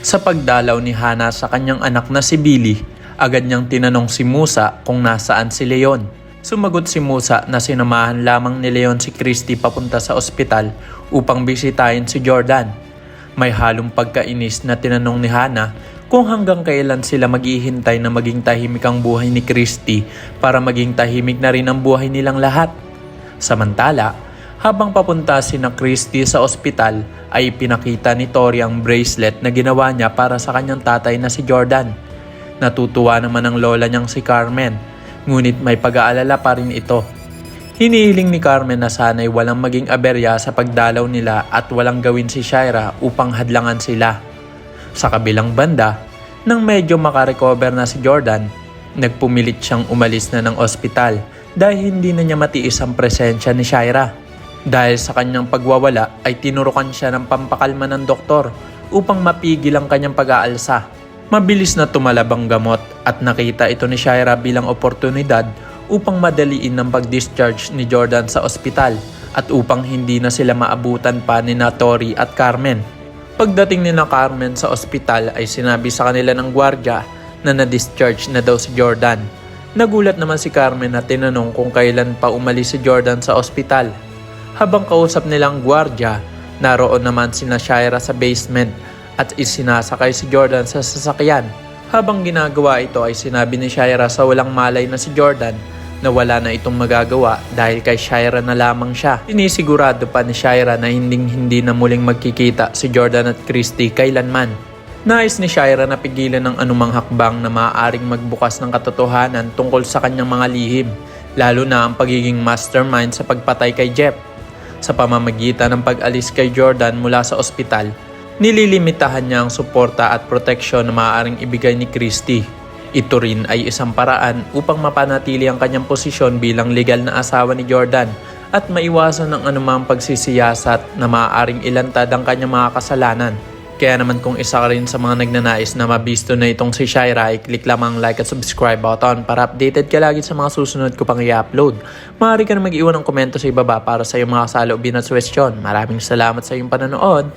Sa pagdalaw ni Hana sa kanyang anak na si Billy, agad niyang tinanong si Musa kung nasaan si Leon. Sumagot si Musa na sinamahan lamang ni Leon si Christy papunta sa ospital upang bisitahin si Jordan. May halong pagkainis na tinanong ni Hana kung hanggang kailan sila maghihintay na maging tahimik ang buhay ni Christy para maging tahimik na rin ang buhay nilang lahat. Samantala, habang papunta si na Christy sa ospital ay pinakita ni Tori ang bracelet na ginawa niya para sa kanyang tatay na si Jordan. Natutuwa naman ang lola niyang si Carmen, ngunit may pag-aalala pa rin ito. Hinihiling ni Carmen na sana'y walang maging aberya sa pagdalaw nila at walang gawin si Shaira upang hadlangan sila. Sa kabilang banda, nang medyo makarecover na si Jordan, nagpumilit siyang umalis na ng ospital dahil hindi na niya matiis ang presensya ni Shaira. Dahil sa kanyang pagwawala ay tinurukan siya ng pampakalma ng doktor upang mapigil ang kanyang pag-aalsa. Mabilis na tumalab ang gamot at nakita ito ni Shaira bilang oportunidad upang madaliin ang pag-discharge ni Jordan sa ospital at upang hindi na sila maabutan pa ni Tori at Carmen. Pagdating ni Carmen sa ospital ay sinabi sa kanila ng gwardiya na na-discharge na daw si Jordan. Nagulat naman si Carmen na tinanong kung kailan pa umalis si Jordan sa ospital. Habang kausap nilang gwardiya, naroon naman sina Shaira sa basement at isinasakay si Jordan sa sasakyan. Habang ginagawa ito ay sinabi ni Shaira sa walang malay na si Jordan na wala na itong magagawa dahil kay Shaira na lamang siya. Sinisigurado pa ni Shaira na hindi na muling magkikita si Jordan at Christy kailanman. Nais ni Shaira na pigilan ng anumang hakbang na maaaring magbukas ng katotohanan tungkol sa kanyang mga lihim, lalo na ang pagiging mastermind sa pagpatay kay Jeff. Sa pamamagitan ng pag-alis kay Jordan mula sa ospital, nililimitahan niya ang suporta at proteksyon na maaaring ibigay ni Christy. Ito rin ay isang paraan upang mapanatili ang kanyang posisyon bilang legal na asawa ni Jordan at maiwasan ang anumang pagsisiyasat na maaaring ilantad ang kanyang mga kasalanan. Kaya naman kung isa ka rin sa mga nagnanais na mabisto na itong si Shaira, i-click lamang like at subscribe button para updated ka lagi sa mga susunod ko pang i-upload. Maaari ka na mag-iwan ng komento sa ibaba para sa iyong mga saloobin at suwestyon. Maraming salamat sa iyong panonood.